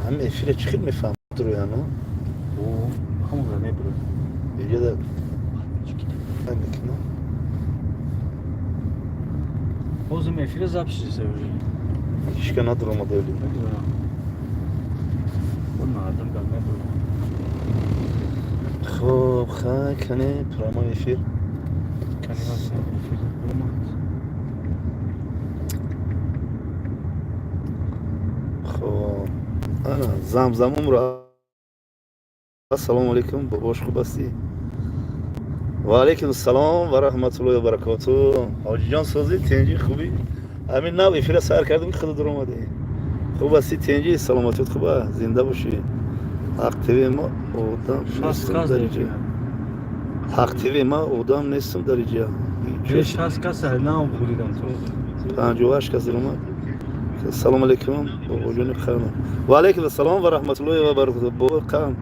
هم افیل چخیل میفهم درو یعنی او همون رو نبرو اینجا ده من میکنم Bozum efire zapşı seviyorum. هیچ که ندارم مدلی Bunlardan ben ne bu? خب خواهی کنه پراما افیر Kendime sen efire bulmaz. خب انا زمزمم را السلام علیکم باباش خوب هستی و علیکم السلام و رحمت الله و برکاته حاجی جان سازی تنجی خوبی همین نو افیر سر کردم خود در اومده خوب هستی تنجی سلامتیت خوبه زنده باشی حق تیوی ما آدم نیستم در اینجا حق تیوی ما آدم نیستم در اینجا 5 کس نه بودیدم تو 58 کسی اومد السلام علیکم بابا جان بخیر و علیکم السلام و رحمت الله و برکاته بابا قام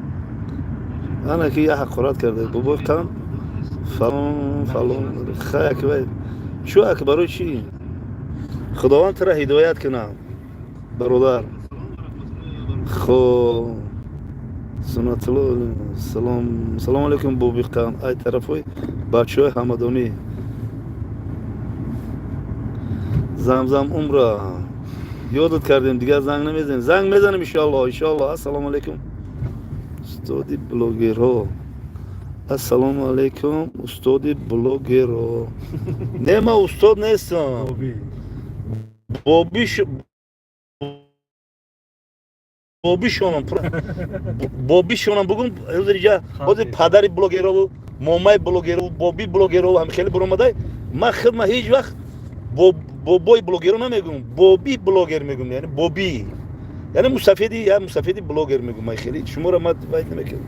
انا کی یه حقارت کرده بابا قام فلان خیلی باید شو اکبرو چی خداوند تو را هدایت کنه برادر خب سنت الله سلام علیکم بابی قام ای طرفای بچه های همدانی زمزم عمره یادت کردیم دیگه زنگ نمیزنیم زنگ میزنیم انشالله السلام علیکم استادی بلوگرها السلام علیکم استادی بلوگرها نه ما استاد نیستم بابی شونم بگم هزارجا خود پدری بلوگرها و مامای بلوگرها و بابی بلوگرها و هم خیلی برآمده من خدمت هیچ وقت بابای بلوگر نمیگم بابی بلوگر میگم یعنی بابی یعنی مستفیدی یا مستفیدی بلوگر میگم من خیلی شما را مد باید نمیکنم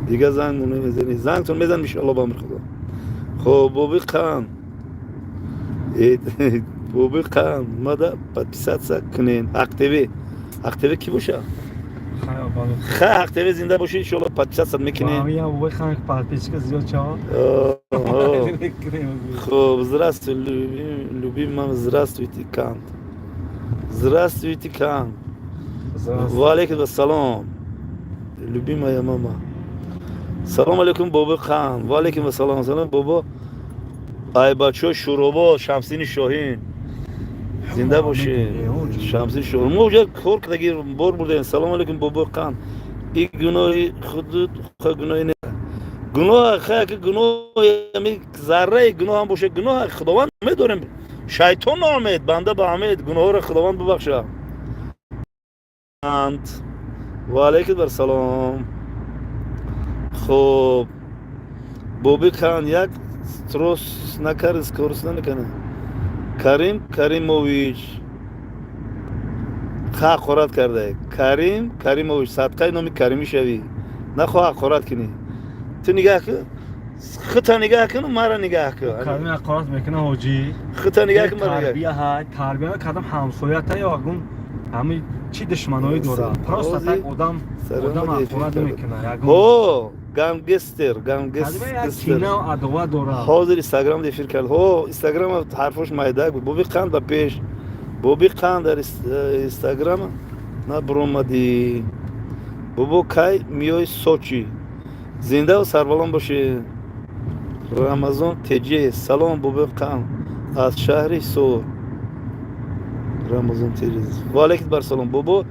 دیگه زنگ نمیزنی زنگتون میزن انشالله با امر خدا خب بابی خان بابی خان ماذا подписаться کنین حق تیوی کی باشه حق تیوی زنده باشه انشالله подписаться میکنین Я бабай хан подписчика зиёд чао. خب здравствуй любимый здравствуйте Кант здравствуйте Кант وعلیکم السلام любимая мама سلام علیکم بابا خان وعلیکم السلام سلام بابا ای بچه شوروبا شمسین شاهین زنده باشه شمسین شاهین ما اونجا کار کردگی بار بردیم سلام علیکم بابا خان این گناهی خود گناهی نه گناه خیلی گناه یعنی ذره گناه هم باشه گناه خداوند میداریم شیطان نامید بنده به امید گناه را خداوند ببخشه و علیکم السلام خب بابی خان یک تروس نکرد کورس نکنه کریموویچ حقارت کرده کریموویچ صدقه نامی کریمی شوی نخواه حقارت کنی تو نگاه کن خطا نگاه کن و مرا نگاه کن کارمی حقارت میکنه حاجی خطا نگاه کن مرا تربیه های تربیه کدام همسایت های آگون همین چی دشمنایی داره پراست تک آدم حقارت میکنه هو گانگستر کدام یک کینه و عدوه داره حاضر اینستاگرام دفیر کرد هو اینستاگرام حرفش مایدک بود بابی خان با پیش بابی خان در اینستاگرام نه برومدی بابا کای میای سوچی زنده و سربلند باشه رمضان تجی سلام بابا خان از شهر سور رمضان تجی و علیکم بر سلام بابا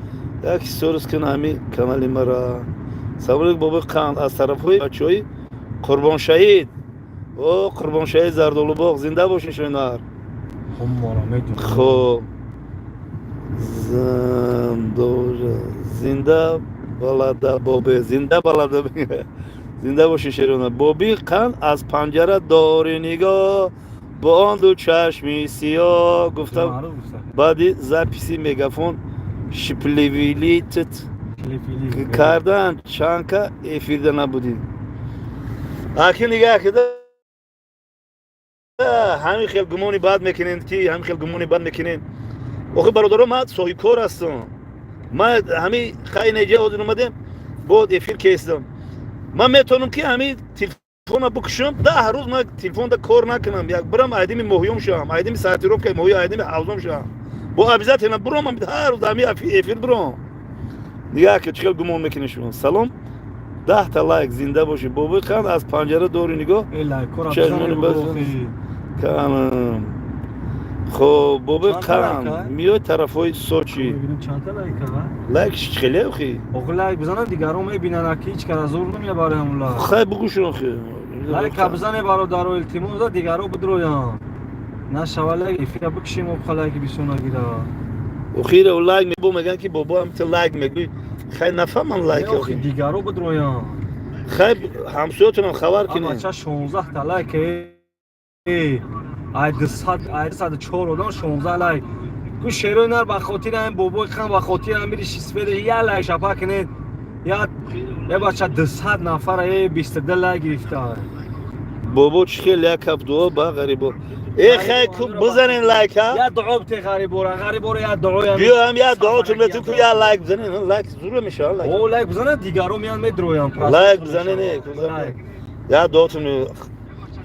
یک سورس کن همی کانال مرا سلام علیکم بابا خان از طرف های بچه های قربان شهید او قربان شهید زردالو باغ زنده باشین شوینار خب زنده بالاده بابا زنده بالاده زنده باشین شیرونه بابی خان از پنجره داری نگاه با آن دو چشمی سیاه گفتم بعدی زپیسی میگافون شپلیویلیتت کردن چانکا افیرده نبودی اکی نگاه کده همین خیلی گمونی بد میکنین که همین خیلی گمونی بد میکنین آخه برادرم من صاحب کار هستم من همین خیلی نجا آدم اومدم بود افیر کیستم من میتونم که همین تلفن بکشم 10 روز من تلفن دا کار نکنم یک برم ایدیم مهیم شم ایدیم ساعتی رو که مهی ایدیم حوزم شم با ابزات اینا برم من هر روز دمی افیر برم نگاه که چقدر گمان میکنی شما سلام 10 تا لایک زنده باشی بابا خان از پنجره دور نگاه چشمانی کنم خب بابا خان میاد طرفای سوچی چند تا لایک لایکش خیلی اخی آخه لایک بزنه دیگران میبینن که هیچ کار زور نمیه برای همون لایک خیلی بگوشون اخی لایک بزنه برادر و التماس دیگران بدرویان نه شواله افیا بکشیم و خلایک بیسونا گیره اخیره و لایک میبو میگن که بابا هم تو لایک میگوی خیلی نفهمم لایک اخی دیگران بدرویان خیلی همسویتونم خبر کنیم اما چه 16 تا لایک ای صد 4 آدم 16 لایک کو شیرو نر با خاطر این بابا خان با خاطر امیر شیسفید یا لایک شپا کنید یا بچه 200 نفر 22 لایک گرفته بابا چخی لایک دو با غریبو ای خیلی بزنین لایک ها یا دعا بته غریبو یا دعا بیا هم یا دعا تون بتون که یا لایک بزنین لایک زوره میشه او لایک بزنه دیگران میان میدرویان لایک بزنین یا دعا تون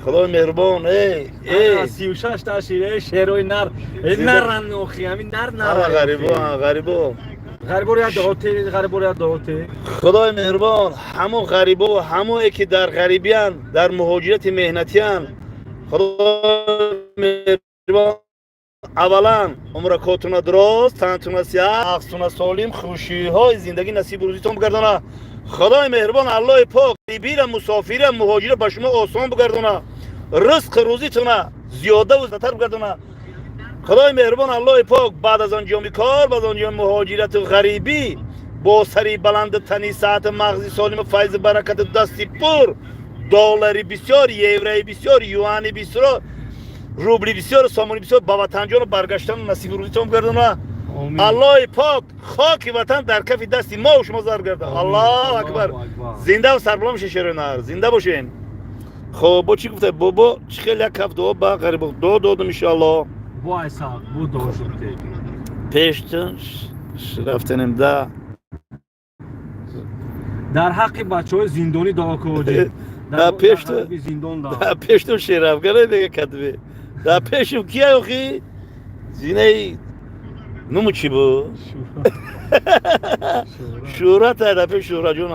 خدا مهربان ای 36 تا شیره شیروی نر نرن اوخی همین نر غریبو یا دعوته خدای مهربان همو غریبو همو که در غریبیان در مهاجرت مهنتیان خدای مهربان اولا عمرکاتون دراز تنتون سیاه عقصتون سالم خوشی های زندگی نصیب روزیتون بگردانه خدای مهربان الله پاک غریبی را مسافری را مهاجر به شما آسان بگردانه رزق روزیتون زیاده و زیادتر بگردانه خدای مهربان الله پاک بعد از انجام کار بعد از انجام مهاجرت و غریبی با سری بلند تنی ساعت مغزی سالم فیض برکت دستی پر دلاری بسیار یوروی بسیار یوانی بسیار روبلی بسیار سامانی بسیار با وطن جان برگشتن نصیب روزیتون بگردانه الله پاک خاک وطن در کف دستی ما و شما زار گرده الله اکبر زنده و سربلند میشه شیرینار زنده باشین خب با چی گفته بابا خیلی یک هفته با غریب دو دادم ان شاء الله وای صاحب بو دو شده پیشتن رفتنم در حق بچهای زندانی دعا کنید در پیشتن شیر افغانه دیگه کتبه در پیشم کیه اخی زینه نمو چی بو شورا در پیش شورا جون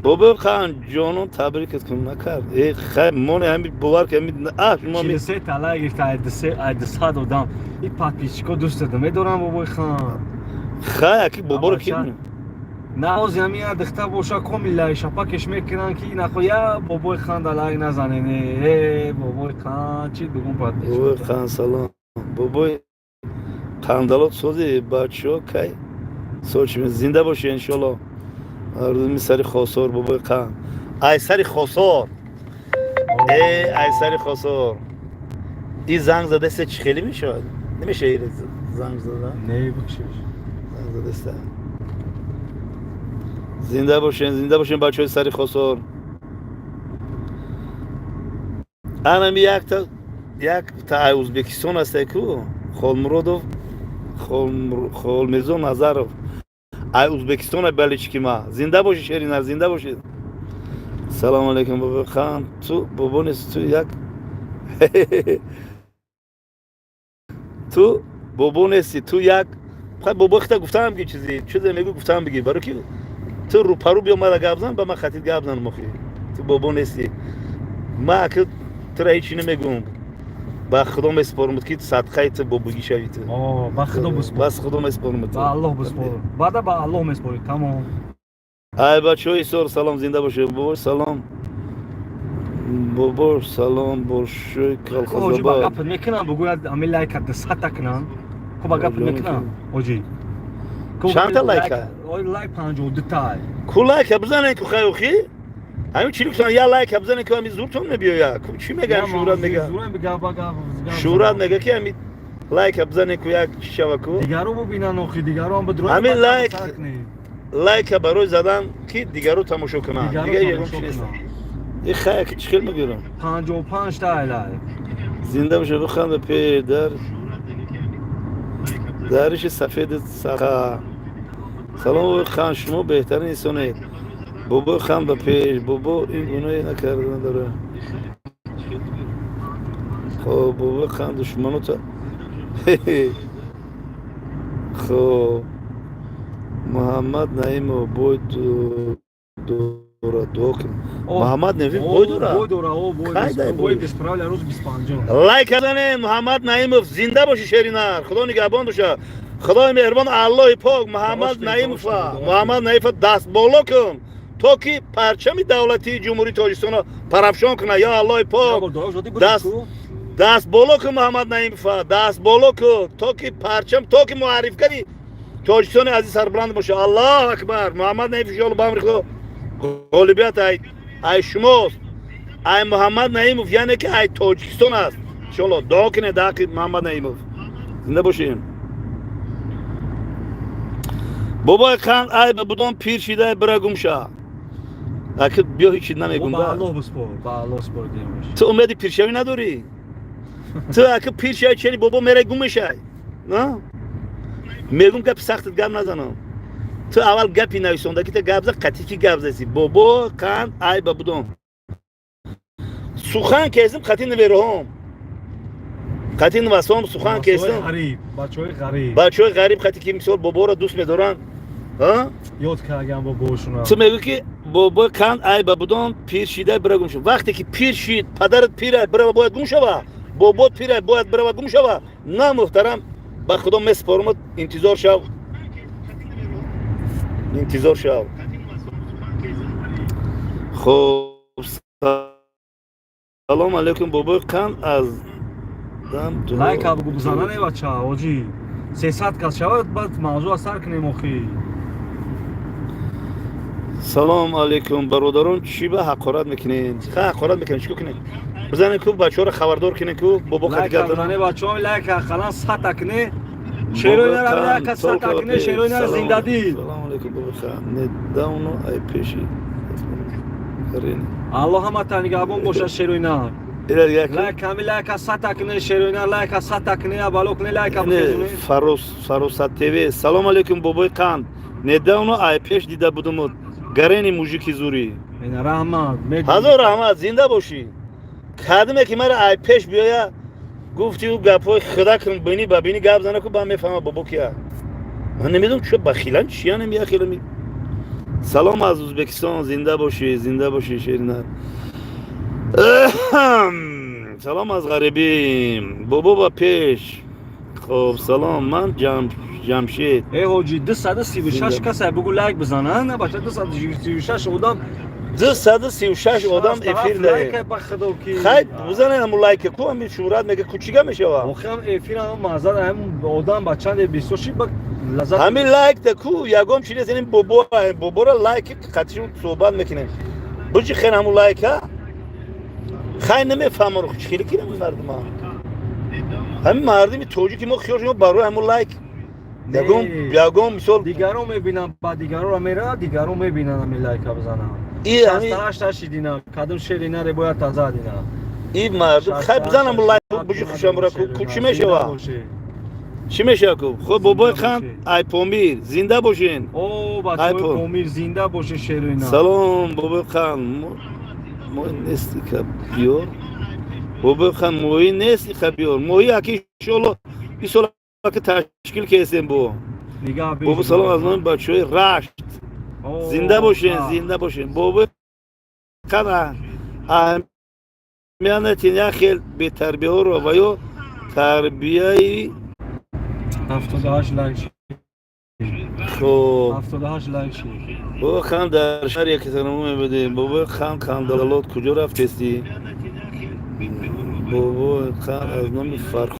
بابا خان جانون تبریکت کنم نکرد ای خیلی مونه همین باور که همین شما می سه طلا گرفت ادسا دادم این پاتیچکو دوست دارم میدونم بابا خان خیلی کی بابا رو کی نه از همین دختر بوشا کاملا شپاکش میکنن که نخویا بابا خان دلای نزنه ای بابا خان چی بگم پاتیچکو بابا خان سلام بابا خاندالات سوزی بچه‌ها کی سوچ زنده باشه ان شاء الله اردمی سری خاصار بابا خان ای سری خاصار ای سری خاصار این زنگ زده است چه خیلی میشه نمیشه این زنگ زده نه بخشش زنگ زده است زنده باشین بچه‌های سری خاصار انا یک تا ازبکستان است کو خالمرودوف خالمیرزو نظرов ای ازبکستان بلچکی ما زنده باشی شیرینر زنده باشید سلام علیکم بابا خان تو بابا نیست تو یک تو بابا نیستی تو یک بابا خدا گفتم که چیزی میگو گفتم بگی برای کی تو رو پرو بیا ما گپ بزن با ما خطیت گپ بزن مخی تو بابا نیستی ما که تو را هیچی نمیگم با خدا مسپارم که صدقه تو بابگی شوی تو با خدا بسپار بس خدا مسپارم با الله بسپار بعد با الله مسپاری تمام ای بچه‌های سر سلام زنده باشه بابا سلام بابا سلام باشه کل خدا گپ میکنم بگو امی لایک کرد ساعت کنن خب گپ میکنم اوجی چند تا لایک اوی لایک 52 تا کو لایک بزنین که خیلی همین چی میگن یا لایک بزنین که همین زورتون نمیاد یا چی میگن شورات میگه که همین لایک بزنین که یک شبکه دیگرو ببینن اخی دیگرو هم بدرو همین لایک برای زدن که دیگرو تماشا کنن دیگه یه چیزی نیست این خیلی چی خیلی میگیرم 55 تا لایک زنده باشه بخوام پی درش سفید سخا سلام خان شما بهترین انسانید بابا خان به پیش بابا این گناهی نکرده نداره. خب بابا خان دشمنو تا خب محمد نعیم بود دورا دوکن محمد نعیم بود دورا بوی بسپرالی روز 25 لایک کردن محمد نعیمов زنده باشی شیرینر خدا نگهبان باشه خدای مهربان الله پاک محمد نعیمов محمد نعیمов دست بالا کن تا که پرچم دولتی جمهوری تاجیکستان پرافشان کنه یا الله پاک دست بالا کن محمد نعیمов دست بالا کن تا که پرچم تا که معرفی کنی تاجیکستان عزیز سربلند باشه الله اکبر محمد نعیمov ان با امریکا غالبیت ای شماست ای محمد نعیمov یعنی که ای تاجیکستان است ان شاء الله دعا کنه که محمد نعیمov زنده باشین بابا خان ای بدون پیر شیده برگم شا اگه بیا هیچ چیز نمیگم با الله بسپار دیمش تو اومدی پیرشوی نداری تو اگه پیرشوی چنی بابا میره گم میشه نه میگم گپ سختت گپ نزنم تو اول گپی نویسونده که تو گپ زد قطعی که گپ زدی بابا خان ای بدون سخن کردم قطعی نمیرم قطعی نواسم سخن کردم بچه‌های غریب قطعی که مثال بابا رو دوست می‌دارن ها یاد کردم باباشون تو میگی که بابا کان ای بدون پیر شیده برگم شو وقتی که پیر شید پدرت پیره برو باید گم شوه بابات پیره باید برو گم شوه نه محترم با خدا مسپارم انتظار شو خب سلام علیکم بابا کان از دم لایک ابو بزنن بچه آجی 300 کس شود بعد موضوع سر کنیم اخی سلام علیکم برادران چی به حقارت میکنین حقارت میکنین چیکار کنین بزنین کو بچه‌ها رو خبردار کنین کو بابا خط گردن بچه‌ها لایک خلاص سات تکنه شیروی نره لایک سات تکنه شیروی نره زنده دی سلام علیکم بابا خان نداونو ای پیشی الله هم تنگابون باشه شیروی نره لایک کامل لایک سات تکنه شیروی نره لایک سات تکنه بالو کنه لایک بزنین فاروسات تیوی سلام علیکم بابا خان نداونو ای پیش دیده بودم گرینی موجیکی زوری این رحمت حضور رحمت زنده باشی خادمه که مرا ای پیش بیایا گفتی او گپای خدا کن بینی ببینی گپ زنه کو با میفهمه بابا کیا من نمیدونم چه بخیلن چیا نمییا خیلی سلام از ازبکستان زنده باشی شیرینر سلام از غریبیم بابا با پیش خب سلام من جمشید ای حاجی 236 کس بگو لایک بزنن نه بچه 236 آدم 236 آدم افیر داره خیلی بزنن همون لایک کو همین شورت میگه کوچیکه میشه آخه هم افیر هم مازاد هم آدم بچه 26 لذت همین لایک کو یگم چیز این بابا رو لایک قطعی صحبت میکنه بچه خیلی همون لایک ها خیلی نمیفهمم رو خیلی کی نمیفهمم همین مردمی توجی که ما خیالشون برای همون لایک یگم مثال دیگران میبینم بعد دیگران رو میره دیگران میبینن همین لایک بزنن 68 دینا کدوم شیرینه رو باید تازه دینا این مردم خیلی بزنم لایک بجی خوشم برا کو چی میشه وا چی میشه کو خب بابا خان ای پامیر زنده باشین او بچه‌های پامیر زنده باشه شیرینه سلام بابا خان ما نیستی که بیار بابا خان موی نیستی که بیار موی اکی ان شاء الله این سال که تشکیل کردیم بابا سلام از من بچه‌های رشت زنده باشین بابا خان میانه تینیا خیلی به تربیه رو و یا تربیه 78 لایک خب 78 لایک بابا خان در شهر یک تنمو میبده بابا خان دلالات کجا رفت کسی بابا خان از نام فرق